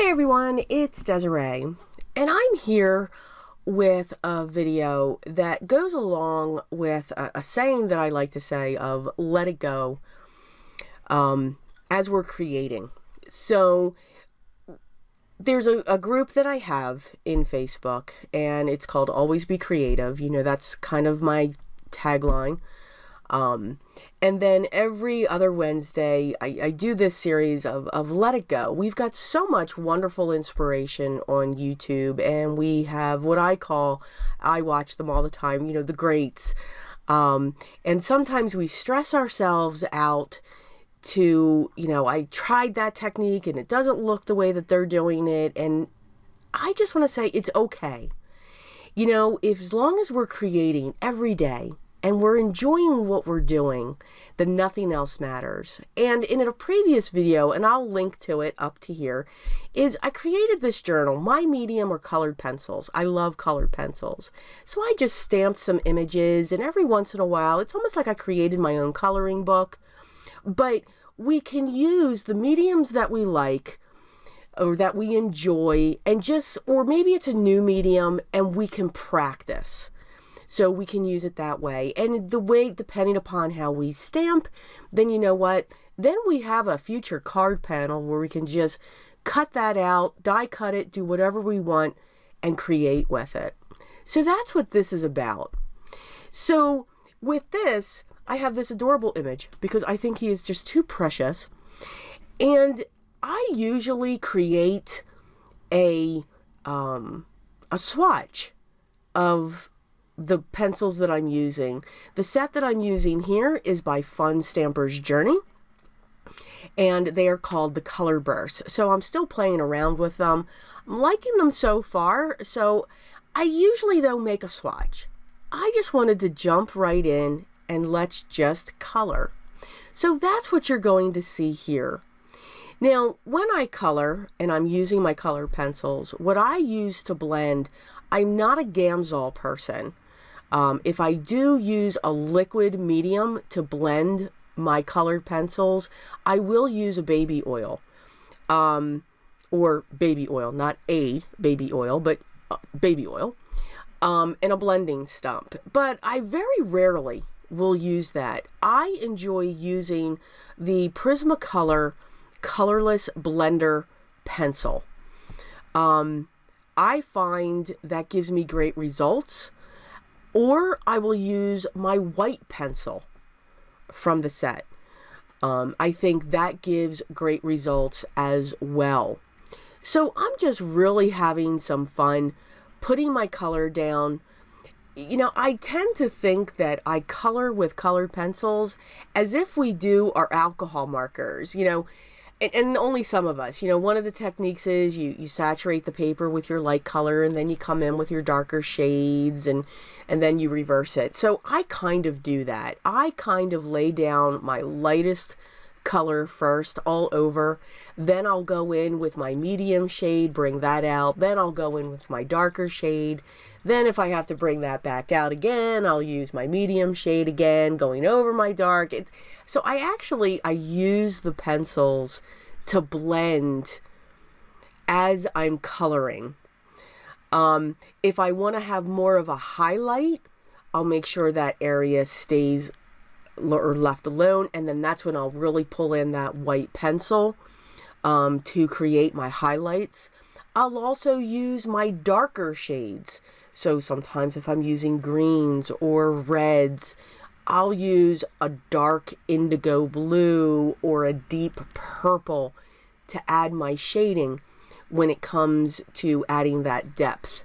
Hey everyone, it's Desiree, and I'm here with a video that goes along with a saying that I like to say of let it go as we're creating. So there's a group that I have in Facebook, and it's called Always Be Creative. You know, that's kind of my tagline. And then every other Wednesday, I do this series of Let It Go. We've got so much wonderful inspiration on YouTube, and we have what I watch them all the time, you know, the greats. And sometimes we stress ourselves out to, you know, I tried that technique and it doesn't look the way that they're doing it. And I just want to say it's okay. You know, as long as we're creating every day, and we're enjoying what we're doing, then nothing else matters. And in a previous video, and I'll link to it up to here, is I created this journal. My medium are colored pencils. I love colored pencils. So I just stamped some images, and every once in a while, it's almost like I created my own coloring book. But we can use the mediums that we like, or that we enjoy, and or maybe it's a new medium, and we can practice. So we can use it that way. And the way, depending upon how we stamp, then you know what? Then we have a future card panel where we can just cut that out, die cut it, do whatever we want, and create with it. So that's what this is about. So with this, I have this adorable image because I think he is just too precious. And I usually create a swatch of the pencils that I'm using. The set that I'm using here is by Fun Stamper's Journey, and they are called the Color Bursts. So I'm still playing around with them. I'm liking them so far. So I usually, though, make a swatch. I just wanted to jump right in and let's just color. So that's what you're going to see here. Now, when I color, and I'm using my color pencils, what I use to blend, I'm not a Gamsol person. If I do use a liquid medium to blend my colored pencils, I will use a baby oil, or baby oil, not a baby oil, but baby oil, and a blending stump. But I very rarely will use that. I enjoy using the Prismacolor colorless blender pencil. I find that gives me great results. Or I will use my white pencil from the set. I think that gives great results as well. So I'm just really having some fun putting my color down. You know, I tend to think that I color with colored pencils as if we do our alcohol markers, you know, and only some of us. You know, one of the techniques is you saturate the paper with your light color, and then you come in with your darker shades, and then you reverse it. So I kind of do that. I kind of lay down my lightest color first all over. Then I'll go in with my medium shade, bring that out. Then I'll go in with my darker shade. Then if I have to bring that back out again, I'll use my medium shade again, going over my dark. So I use the pencils to blend as I'm coloring. If I want to have more of a highlight, I'll make sure that area stays or left alone, and then that's when I'll really pull in that white pencil to create my highlights. I'll also use my darker shades. So sometimes if I'm using greens or reds, I'll use a dark indigo blue or a deep purple to add my shading when it comes to adding that depth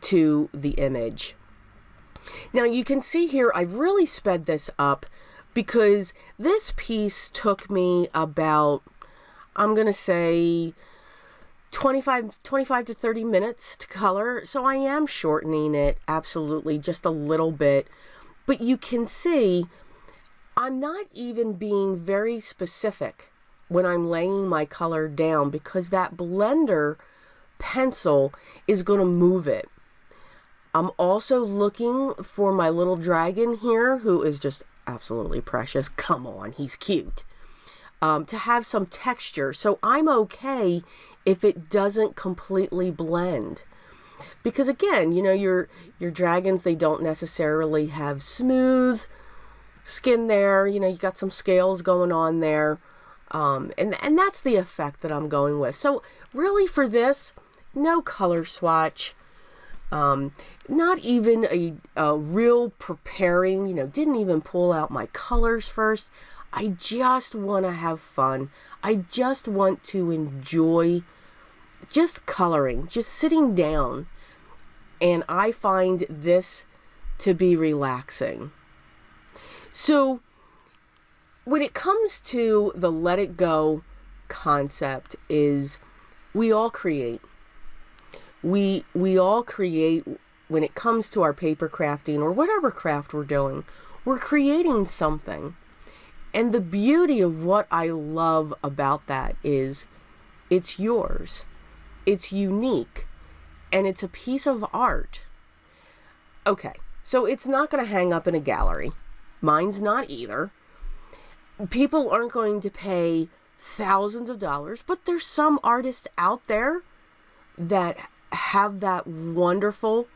to the image. Now you can see here I've really sped this up because this piece took me about, I'm going to say, 25 to 30 minutes to color. So I am shortening it absolutely just a little bit. But you can see I'm not even being very specific when I'm laying my color down because that blender pencil is going to move it. I'm also looking for my little dragon here, who is just absolutely precious. Come on, he's cute. to have some texture. So I'm okay if it doesn't completely blend. Because again, you know, your dragons, they don't necessarily have smooth skin there. You know, you got some scales going on there. And that's the effect that I'm going with. So really for this, no color swatch. Not even a real preparing, you know, didn't even pull out my colors first. I just want to have fun. I just want to enjoy just coloring, just sitting down. And I find this to be relaxing. So when it comes to the let it go concept is we all create. We all create when it comes to our paper crafting or whatever craft we're doing. We're creating something. And the beauty of what I love about that is it's yours. It's unique. And it's a piece of art. Okay, so it's not going to hang up in a gallery. Mine's not either. People aren't going to pay thousands of dollars, but there's some artists out there that have that wonderful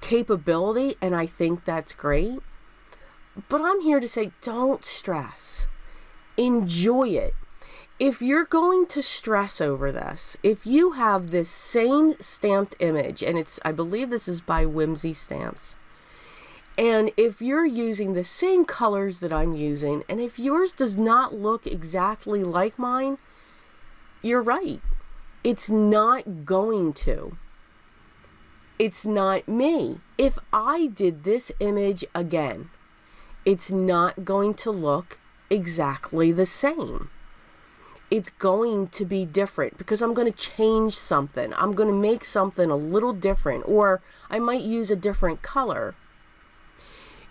capability, and I think that's great. But I'm here to say, don't stress. Enjoy it. If you're going to stress over this, if you have this same stamped image, and I believe this is by Whimsy Stamps, and if you're using the same colors that I'm using, and if yours does not look exactly like mine, you're right. It's not going to. It's not me. If I did this image again, it's not going to look exactly the same. It's going to be different because I'm going to change something. I'm going to make something a little different, or I might use a different color.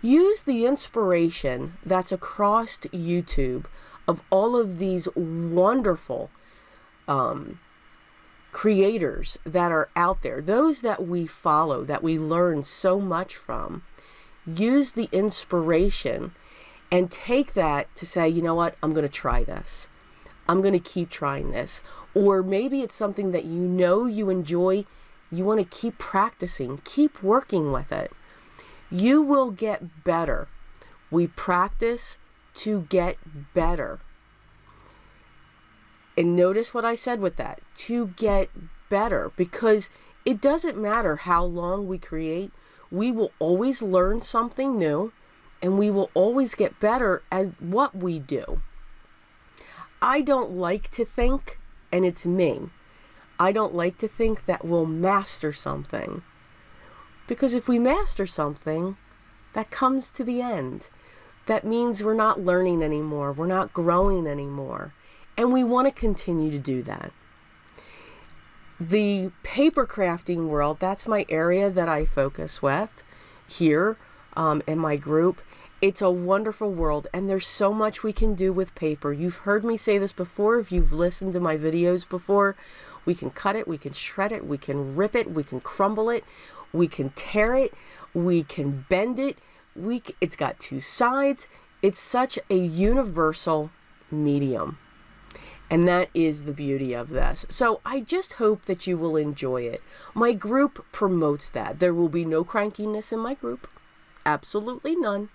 Use the inspiration that's across YouTube of all of these wonderful creators that are out there, those that we follow, that we learn so much from. Use the inspiration and take that to say, you know what, I'm going to try this. I'm going to keep trying this. Or maybe it's something that you know you enjoy. You want to keep practicing, keep working with it. You will get better. We practice to get better. And notice what I said with that, to get better, because it doesn't matter how long we create. We will always learn something new, and we will always get better at what we do. I don't like to think, and it's me, I don't like to think that we'll master something. Because if we master something, that comes to the end. That means we're not learning anymore. We're not growing anymore. And we want to continue to do that. The paper crafting world, that's my area that I focus with here in my group. It's a wonderful world, and there's so much we can do with paper. You've heard me say this before. If you've listened to my videos before, we can cut it, we can shred it, we can rip it, we can crumble it, we can tear it, we can bend it. It's got two sides. It's such a universal medium. And that is the beauty of this. So I just hope that you will enjoy it. My group promotes that. There will be no crankiness in my group. Absolutely none.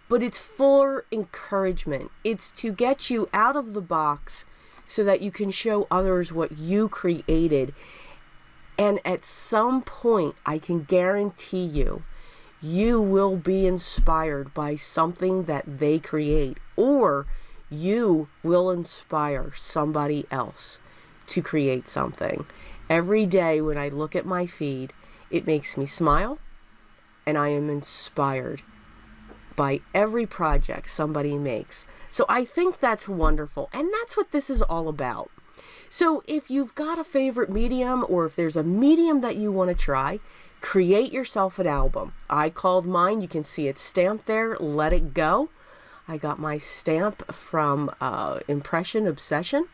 But it's for encouragement. It's to get you out of the box so that you can show others what you created. And at some point, I can guarantee you, you will be inspired by something that they create, or you will inspire somebody else to create something. Every day when I look at my feed, it makes me smile, and I am inspired by every project somebody makes. So I think that's wonderful, and that's what this is all about. So if you've got a favorite medium, or if there's a medium that you want to try, create yourself an album. I called mine, you can see it stamped there, Let It Go. I got my stamp from Impression Obsession,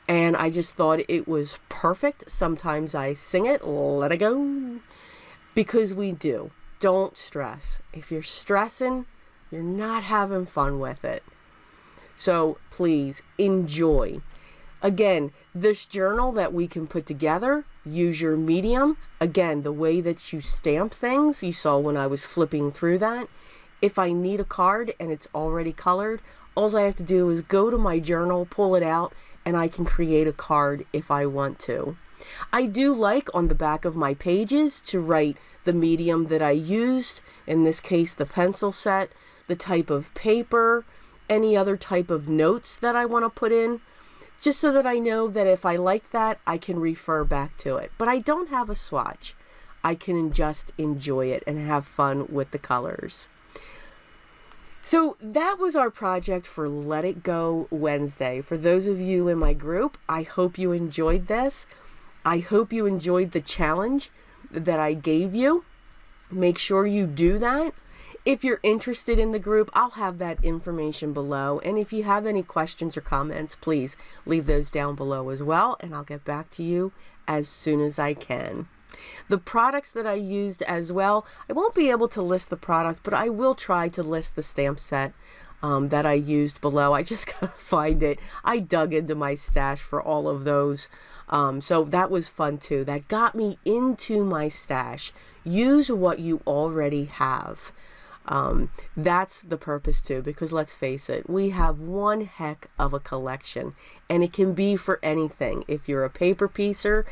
and I just thought it was perfect. Sometimes I sing it, let it go, because we do. Don't stress. If you're stressing, you're not having fun with it. So please enjoy. Again, this journal that we can put together, use your medium. Again, the way that you stamp things, you saw when I was flipping through that. If I need a card and it's already colored, all I have to do is go to my journal, pull it out, and I can create a card if I want to. I do like on the back of my pages to write the medium that I used, in this case the pencil set, the type of paper, any other type of notes that I want to put in, just so that I know that if I like that, I can refer back to it. But I don't have a swatch. I can just enjoy it and have fun with the colors. So that was our project for Let It Go Wednesday. For those of you in my group, I hope you enjoyed this. I hope you enjoyed the challenge that I gave you. Make sure you do that. If you're interested in the group, I'll have that information below. And if you have any questions or comments, please leave those down below as well, and I'll get back to you as soon as I can. The products that I used as well, I won't be able to list the product, but I will try to list the stamp set that I used below. I just gotta find it. I dug into my stash for all of those. So that was fun too. That got me into my stash. Use what you already have. That's the purpose too, because let's face it, we have one heck of a collection, and it can be for anything. If you're a paper piecer,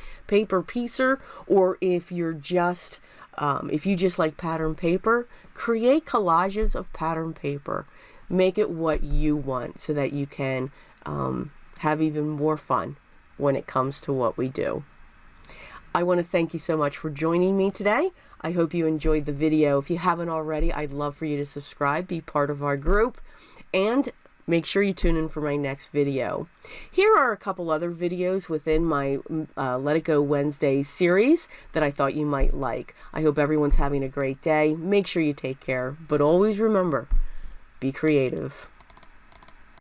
or if you're just, if you just like pattern paper, create collages of pattern paper. Make it what you want so that you can have even more fun when it comes to what we do. I want to thank you so much for joining me today. I hope you enjoyed the video. If you haven't already, I'd love for you to subscribe, be part of our group, and make sure you tune in for my next video. Here are a couple other videos within my Let It Go Wednesday series that I thought you might like. I hope everyone's having a great day. Make sure you take care, but always remember, be creative.